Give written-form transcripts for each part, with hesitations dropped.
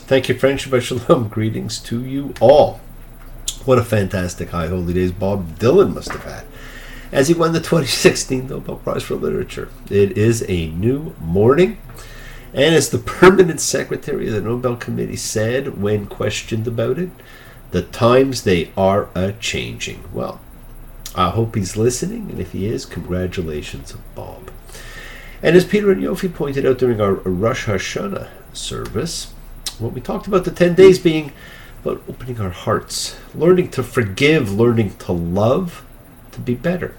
Thank you, friend. Shabbat Shalom. Greetings to you all. What a fantastic High Holy Days Bob Dylan must have had as he won the 2016 Nobel Prize for Literature. It is a new morning, and as the permanent secretary of the Nobel Committee said when questioned about it, the times they are a-changing. Well, I hope he's listening, and if he is, congratulations, Bob. And as Peter and Yofi pointed out during our Rosh Hashanah service, well, we talked about the 10 days being about opening our hearts, learning to forgive, learning to love, to be better,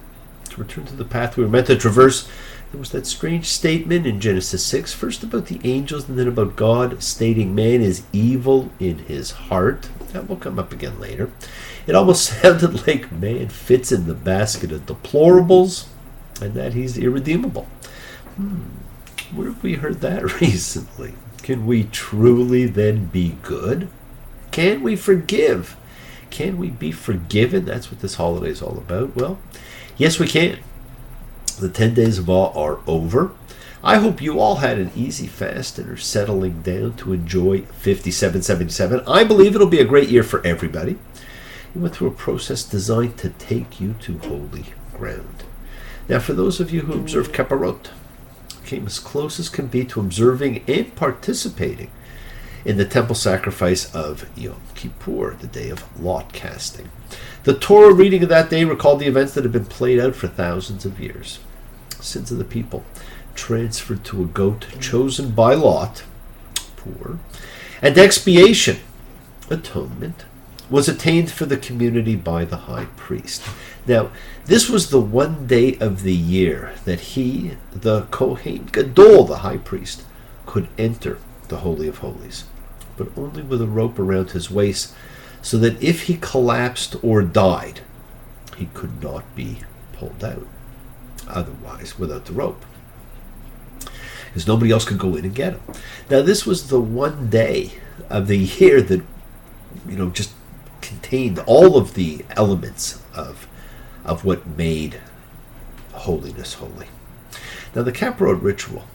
to return to the path we were meant to traverse. There was that strange statement in Genesis 6, first about the angels and then about God, stating man is evil in his heart. That will come up again later. It almost sounded like man fits in the basket of deplorables and that he's irredeemable. Where have we heard that recently? Can we truly then be good? Can we forgive? Can we be forgiven? That's what this holiday is all about. Well, yes, we can. The 10 days of awe are over. I hope you all had an easy fast and are settling down to enjoy 5777. I believe it'll be a great year for everybody. You went through a process designed to take you to holy ground. Now, for those of you who observe Kapparot, came as close as can be to observing and participating in the temple sacrifice of Yom Kippur, the day of lot casting. The Torah reading of that day recalled the events that had been played out for thousands of years. Sins of the people transferred to a goat chosen by Lot, poor, and expiation, atonement, was attained for the community by the high priest. Now, this was the one day of the year that he, the Kohen Gadol, the high priest, could enter the Holy of Holies, but only with a rope around his waist, so that if he collapsed or died, he could not be pulled out. Otherwise, without the rope, because nobody else could go in and get him. Now, this was the one day of the year that, just contained all of the elements of what made holiness holy. Now, the Kapparot ritual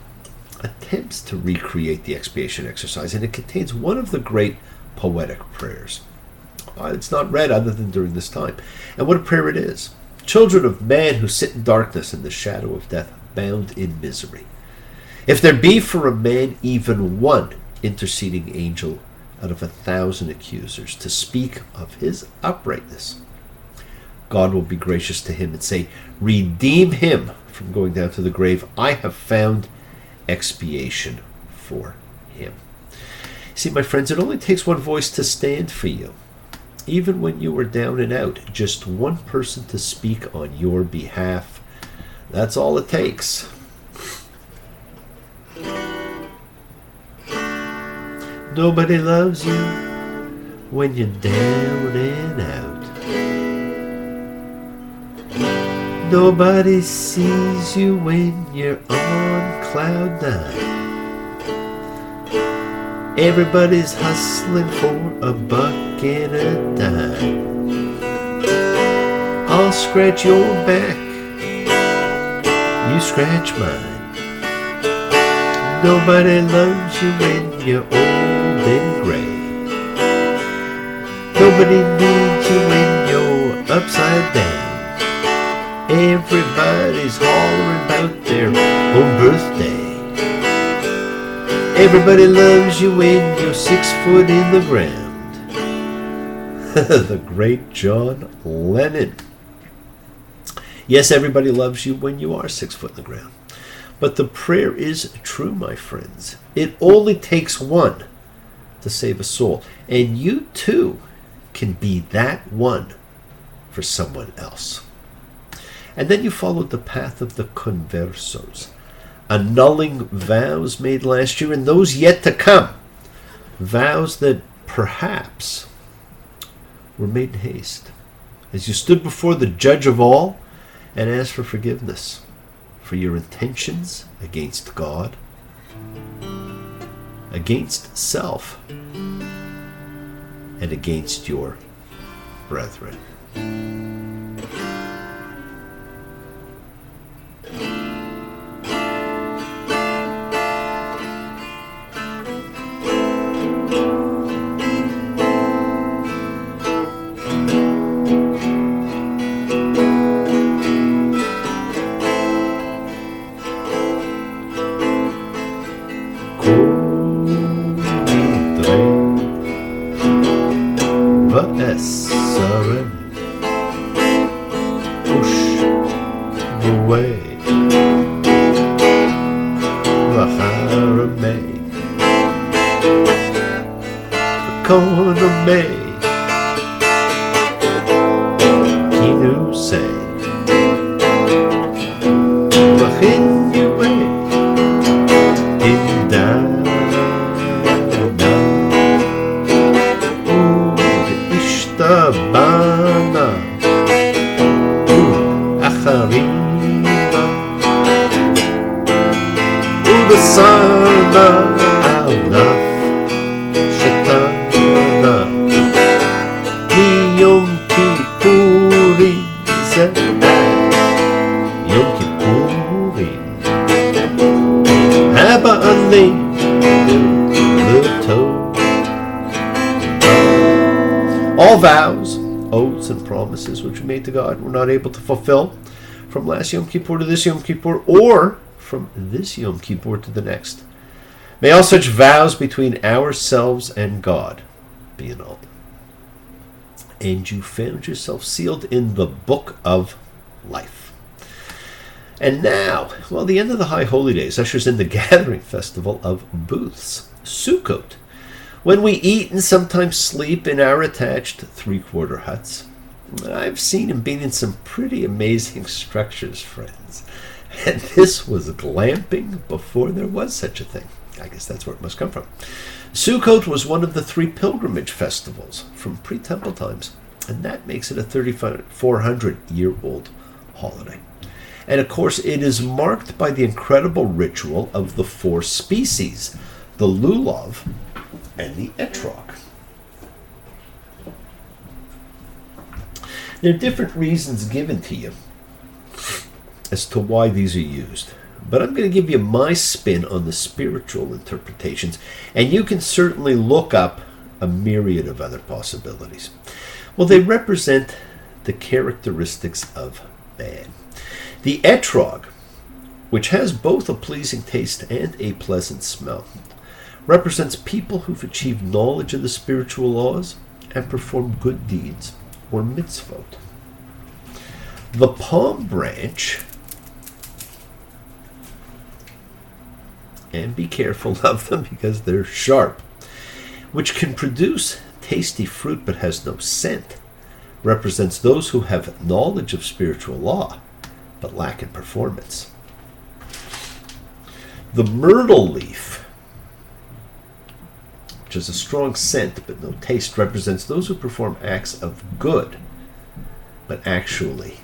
attempts to recreate the expiation exercise, and it contains one of the great poetic prayers. It's not read other than during this time. And what a prayer it is. Children of man who sit in darkness and the shadow of death, bound in misery. If there be for a man even one interceding angel out of 1,000 accusers to speak of his uprightness, God will be gracious to him and say, redeem him from going down to the grave. I have found expiation for him. See, my friends, it only takes one voice to stand for you. Even when you are down and out, just one person to speak on your behalf. That's all it takes. Nobody loves you when you're down and out. Nobody sees you when you're on cloud nine. Everybody's hustling for a buck and a dime. I'll scratch your back, you scratch mine. Nobody loves you when you're old and gray. Nobody needs you when you're upside down. Everybody's hollering about their own birthday. Everybody loves you when you're 6 foot in the ground. The great John Lennon. Yes, everybody loves you when you are 6 foot in the ground. But the prayer is true, my friends. It only takes one to save a soul. And you too can be that one for someone else. And then you followed the path of the conversos, annulling vows made last year and those yet to come. Vows that perhaps were made in haste. As you stood before the judge of all and asked for forgiveness for your intentions against God, against self, and against your brethren. economy. Kinu say, Machin Yue, Indana, Ishtabana, Acharima, Udasana, Alaf, Shatana, Yom Kippurim, Yom Kippurim, Haba Ali, all vows, oaths, and promises which we made to God were not able to fulfill from last Yom Kippur to this Yom Kippur, or from this Yom Kippur to the next. May all such vows between ourselves and God be annulled. And you found yourself sealed in the book of life. And now, well, the end of the High Holy Days ushers in the gathering festival of booths, Sukkot, when we eat and sometimes sleep in our attached three-quarter huts. I've seen and been in some pretty amazing structures, friends. And this was glamping before there was such a thing. I guess that's where it must come from. Sukkot was one of the three pilgrimage festivals from pre-temple times, and that makes it a 3,400-year-old holiday. And of course, it is marked by the incredible ritual of the four species, the lulav and the etrog. There are different reasons given to you as to why these are used, but I'm going to give you my spin on the spiritual interpretations, and you can certainly look up a myriad of other possibilities. Well, they represent the characteristics of man. The etrog, which has both a pleasing taste and a pleasant smell, represents people who've achieved knowledge of the spiritual laws and perform good deeds or mitzvot. The palm branch, and be careful of them because they're sharp, which can produce tasty fruit but has no scent, represents those who have knowledge of spiritual law but lack in performance. The myrtle leaf, which has a strong scent but no taste, represents those who perform acts of good but actually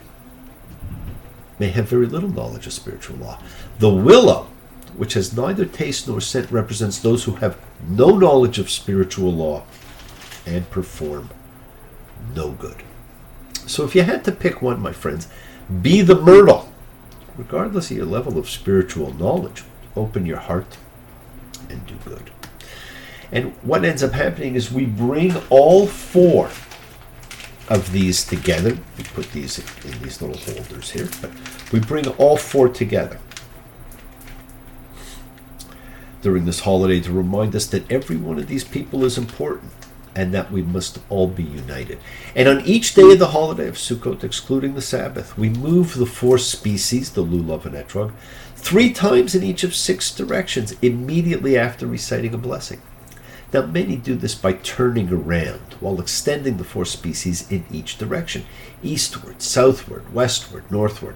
may have very little knowledge of spiritual law. The willow, which has neither taste nor scent, represents those who have no knowledge of spiritual law and perform no good. So if you had to pick one, my friends, be the myrtle. Regardless of your level of spiritual knowledge, open your heart and do good. And what ends up happening is we bring all four of these together. We put these in these little holders here, but we bring all four together during this holiday to remind us that every one of these people is important and that we must all be united. And on each day of the holiday of Sukkot, excluding the Sabbath, we move the four species, the lulav and etrog, 3 times in each of 6 directions immediately after reciting a blessing. Now, many do this by turning around while extending the 4 species in each direction, eastward, southward, westward, northward.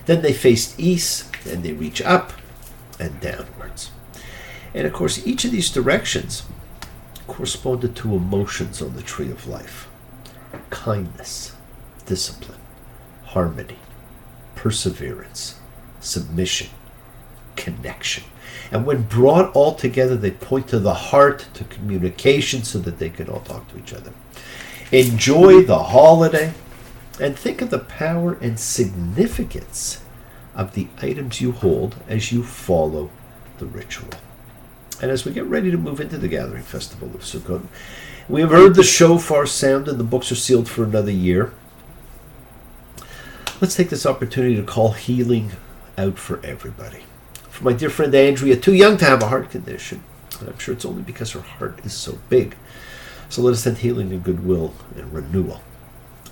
Then they face east, and they reach up and downwards. And of course, each of these directions corresponded to emotions on the tree of life: kindness, discipline, harmony, perseverance, submission, connection. And when brought all together, they point to the heart, to communication, so that they can all talk to each other. Enjoy the holiday and think of the power and significance of the items you hold as you follow the ritual. And as we get ready to move into the gathering festival of Sukkot, we have heard the shofar sound and the books are sealed for another year. Let's take this opportunity to call healing out for everybody. For my dear friend Andrea, too young to have a heart condition, and I'm sure it's only because her heart is so big. So let us send healing and goodwill and renewal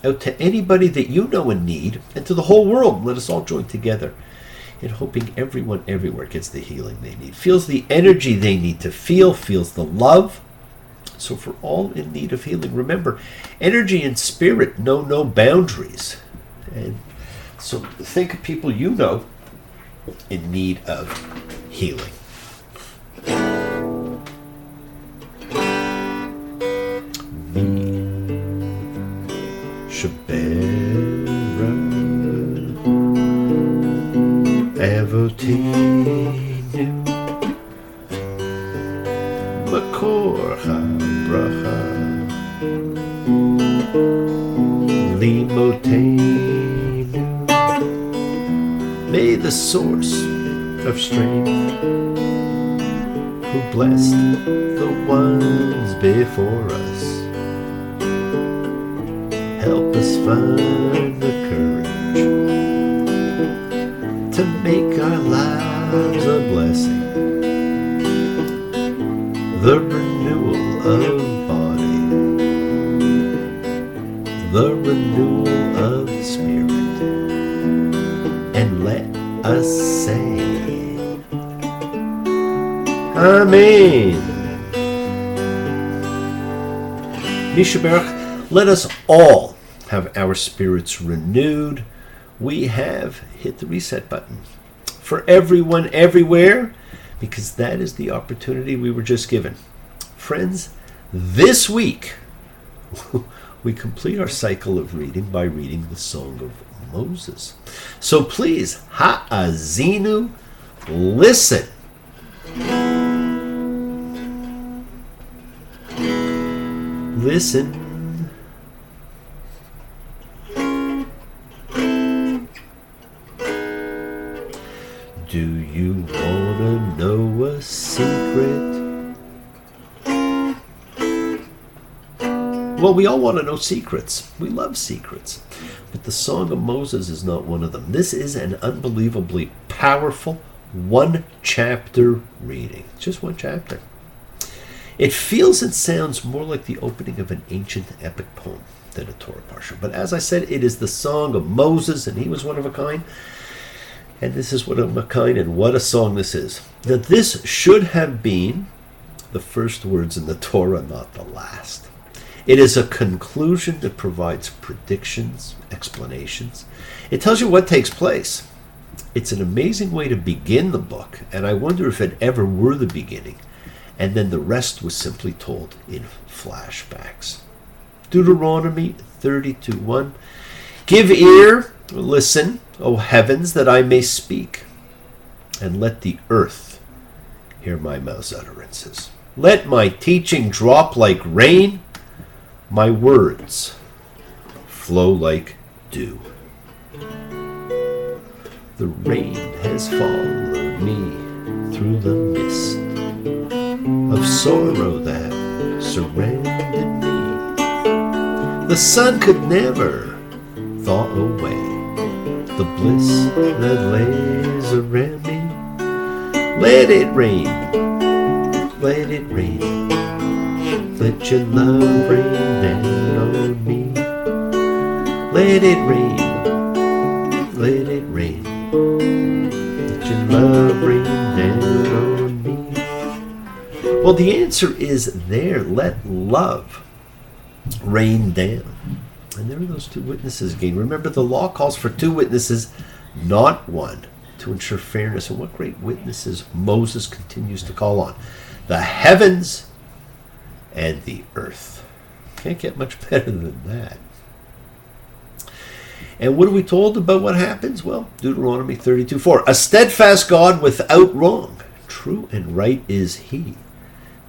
out to anybody that you know in need, and to the whole world. Let us all join together in hoping everyone everywhere gets the healing they need, feels the energy they need to feel, feels the love So for all in need of healing, remember, energy and spirit know no boundaries. And so think of people you know in need of healing. Shabera Avotinu Makor HaBracha Limotenu. May the source of strength, who blessed the ones before us, help us find the courage to make our lives a blessing. The renewal of body, the renewal of spirit, and let us say, Amen. Mishaberach, let us all have our spirits renewed. We have hit the reset button for everyone, everywhere, because that is the opportunity we were just given. Friends, this week, we complete our cycle of reading by reading the Song of Moses. So please, ha'azinu, listen. Listen. Do you want to know a secret? Well, we all want to know secrets. We love secrets. But the Song of Moses is not one of them. This is an unbelievably powerful one-chapter reading. Just one chapter. It feels and sounds more like the opening of an ancient epic poem than a Torah parsha. But as I said, it is the Song of Moses, and he was one of a kind. And this is what a kind and what a song this is. Now, this should have been the first words in the Torah, not the last. It is a conclusion that provides predictions, explanations. It tells you what takes place. It's an amazing way to begin the book, and I wonder if it ever were the beginning, and then the rest was simply told in flashbacks. Deuteronomy 32:1. Give ear, listen, O heavens, that I may speak, and let the earth hear my mouth's utterances. Let my teaching drop like rain, my words flow like dew. The rain has followed me through the mist of sorrow that surrounded me. The sun could never thaw away the bliss that lays around me. Let it rain, let it rain, let your love rain down on me. Let it rain, let it rain, let your love rain down on me. Well, the answer is there. Let love rain down. And there are those two witnesses again. Remember, the law calls for two witnesses, not one, to ensure fairness. And what great witnesses Moses continues to call on. The heavens and the earth. Can't get much better than that. And what are we told about what happens? Well, Deuteronomy 32:4. A steadfast God without wrong. True and right is he.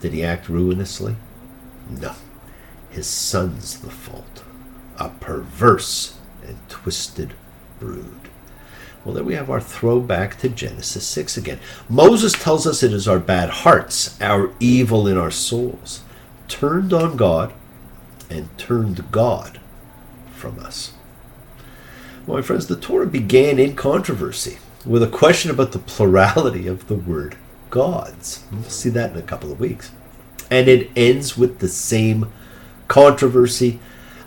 Did he act ruinously? No. His son's the fault. A perverse and twisted brood. Well, there we have our throwback to Genesis 6 again. Moses tells us it is our bad hearts, our evil in our souls, turned on God and turned God from us. Well, my friends, the Torah began in controversy with a question about the plurality of the word gods. We'll see that in a couple of weeks. And it ends with the same controversy.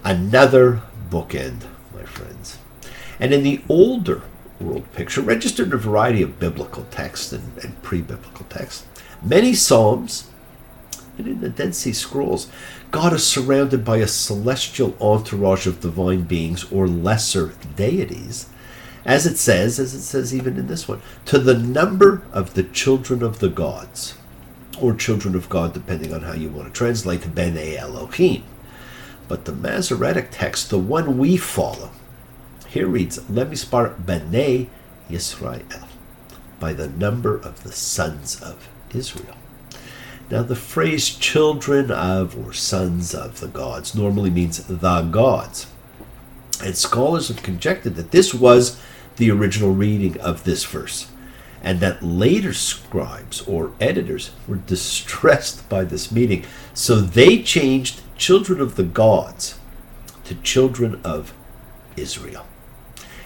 Another bookend, my friends. And in the older world picture, registered in a variety of biblical texts and pre-biblical texts, many psalms, even in the Dead Sea Scrolls, God is surrounded by a celestial entourage of divine beings or lesser deities, as it says even in this one, to the number of the children of the gods, or children of God, depending on how you want to translate, B'nai Elohim. But the Masoretic text, the one we follow, here reads, Lemispar B'nai Yisrael, by the number of the sons of Israel. Now the phrase children of or sons of the gods normally means the gods. And scholars have conjectured that this was the original reading of this verse, and that later scribes or editors were distressed by this meaning, so they changed children of the gods to children of Israel.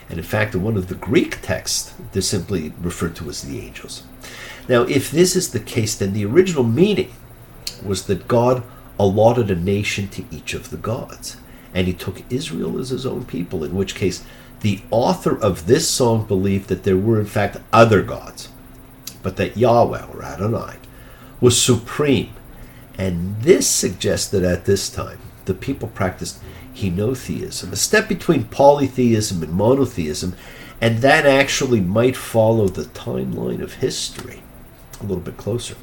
And in fact, in one of the Greek texts, they're simply referred to as the angels. Now, if this is the case, then the original meaning was that God allotted a nation to each of the gods, and he took Israel as his own people, in which case the author of this song believed that there were in fact other gods, but that Yahweh, or Adonai, was supreme. And this suggests that at this time the people practiced henotheism, a step between polytheism and monotheism, and that actually might follow the timeline of history a little bit closer.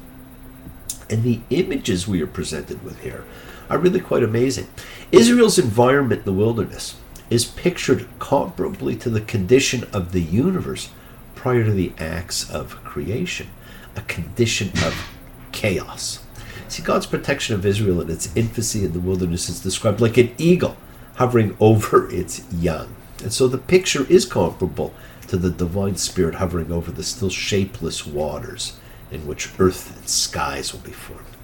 And the images we are presented with here are really quite amazing. Israel's environment in the wilderness is pictured comparably to the condition of the universe prior to the acts of creation, a condition of chaos. See, God's protection of Israel in its infancy in the wilderness is described like an eagle hovering over its young. And so the picture is comparable to the divine spirit hovering over the still shapeless waters in which earth and skies will be formed.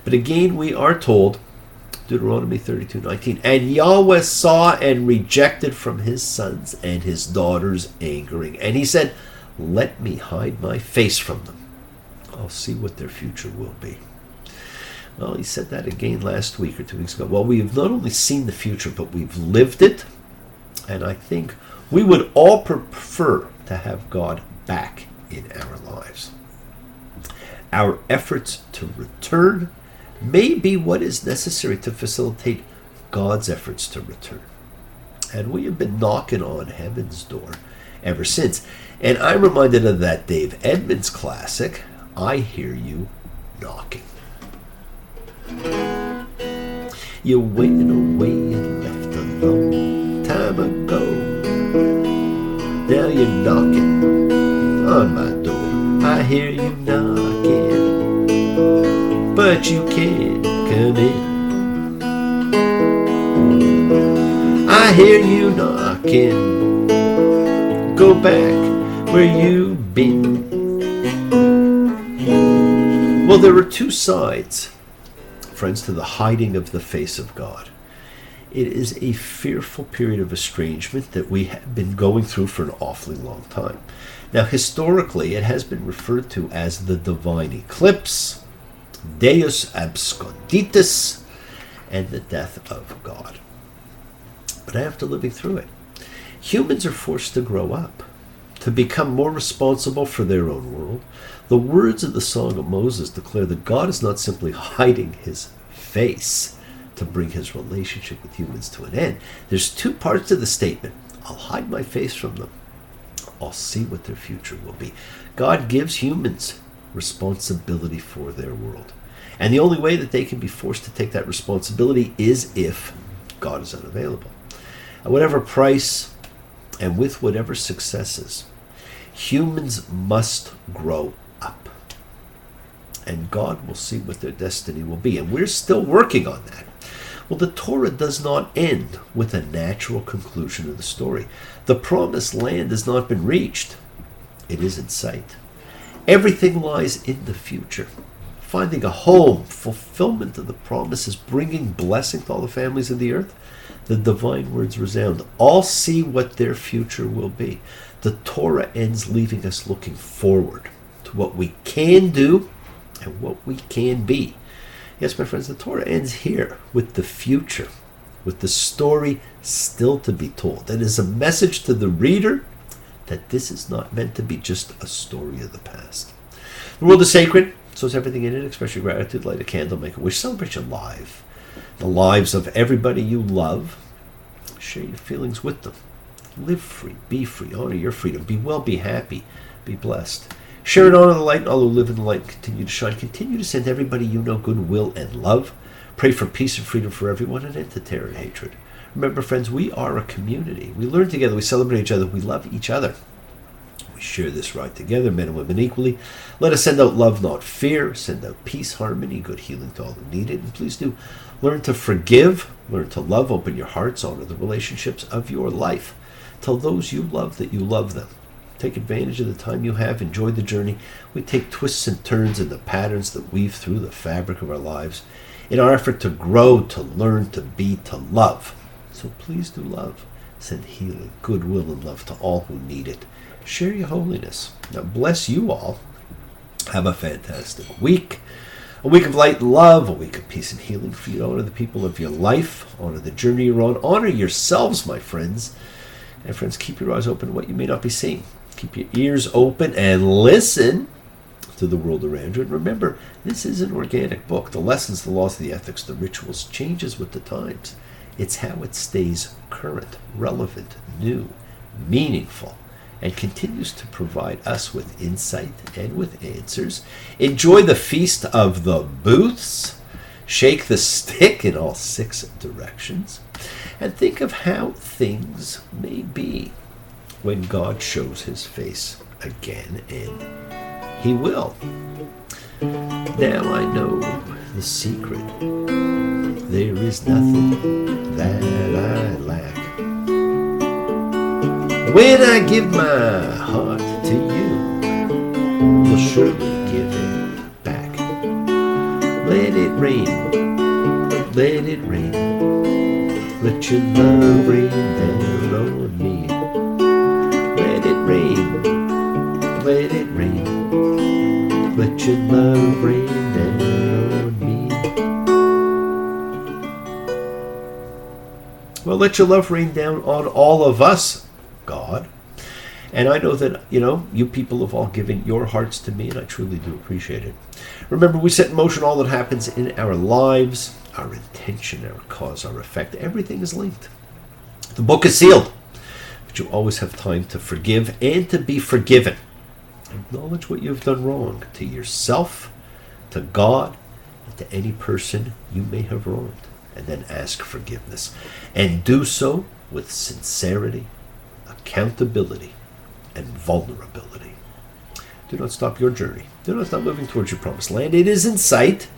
But again, we are told, Deuteronomy 32:19, and Yahweh saw and rejected from his sons and his daughters angering. And he said, let me hide my face from them. I'll see what their future will be. Well, he said that again last week or 2 weeks ago. Well, we have not only seen the future, but we've lived it. And I think we would all prefer to have God back in our lives. Our efforts to return may be what is necessary to facilitate God's efforts to return. And we have been knocking on heaven's door ever since. And I'm reminded of that Dave Edmunds classic, I Hear You Knocking. You went away and left a long time ago. Now you're knocking on my door. I hear you knocking, but you can't come in. I hear you knocking. Go back where you've been. Well, there are two sides, friends, to the hiding of the face of God. It is a fearful period of estrangement that we have been going through for an awfully long time. Now, historically, it has been referred to as the divine eclipse, Deus absconditus, and the death of God. But after living through it, humans are forced to grow up, to become more responsible for their own world. The words of the Song of Moses declare that God is not simply hiding his face to bring his relationship with humans to an end. There's two parts to the statement. I'll hide my face from them. I'll see what their future will be. God gives humans responsibility for their world. And the only way that they can be forced to take that responsibility is if God is unavailable. At whatever price and with whatever successes, humans must grow up. And God will see what their destiny will be. And we're still working on that. Well, the Torah does not end with a natural conclusion of the story. The promised land has not been reached. It is in sight. Everything lies in the future. Finding a home, fulfillment of the promises, bringing blessing to all the families of the earth. The divine words resound. All see what their future will be. The Torah ends leaving us looking forward to what we can do and what we can be. Yes, my friends, the Torah ends here with the future, with the story still to be told. It is a message to the reader that this is not meant to be just a story of the past. The world is sacred, So is everything in it. Express your gratitude, light a candle, make a wish, celebrate your life. The lives of everybody you love. Share your feelings with them. Live free, be free, honor your freedom. Be well, be happy, be blessed. Share and honor the light, and all who live in the light continue to shine. Continue to send everybody you know goodwill and love. Pray for peace and freedom for everyone, and end to terror and hatred. Remember, friends, we are a community. We learn together, we celebrate each other, we love each other. We share this ride together, men and women equally. Let us send out love, not fear. Send out peace, harmony, good healing to all who need it. And please do learn to forgive, learn to love, open your hearts, honor the relationships of your life. Tell those you love that you love them. Take advantage of the time you have. Enjoy the journey. We take twists and turns in the patterns that weave through the fabric of our lives in our effort to grow, to learn, to be, to love. So please do love. Send healing, goodwill, and love to all who need it. Share your holiness. Now bless you all. Have a fantastic week. A week of light and love, a week of peace and healing for you. Honor the people of your life. Honor the journey you're on. Honor yourselves, my friends. And friends, keep your eyes open to what you may not be seeing. Keep your ears open and listen to the world around you. And remember, this is an organic book. The lessons, the laws, the ethics, the rituals changes with the times. It's how it stays current, relevant, new, meaningful, and continues to provide us with insight and with answers. Enjoy the feast of the booths. Shake the stick in all 6 directions. And think of how things may be when God shows his face again, and he will. Now I know the secret. There is nothing that I lack. When I give my heart to you, you'll surely give it back. Let it rain, let it rain. Let your love rain down on me. Let it rain, let it rain. Let your love rain down on me. Well, let your love rain down on all of us, God. And I know that, you people have all given your hearts to me, and I truly do appreciate it. Remember, we set in motion all that happens in our lives. Our intention, our cause, our effect, everything is linked. The book is sealed, but you always have time to forgive and to be forgiven. Acknowledge what you've done wrong to yourself, to God, and to any person you may have wronged, and then ask forgiveness. And do so with sincerity, accountability, and vulnerability. Do not stop your journey. Do not stop moving towards your promised land. It is in sight.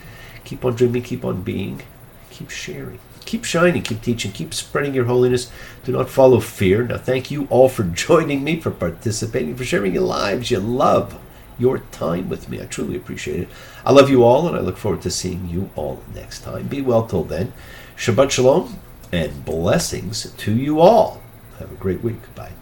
Keep on dreaming, keep on being, keep sharing, keep shining, keep teaching, keep spreading your holiness. Do not follow fear. Now, thank you all for joining me, for participating, for sharing your lives, your love, your time with me. I truly appreciate it. I love you all, and I look forward to seeing you all next time. Be well till then. Shabbat shalom, and blessings to you all. Have a great week. Bye.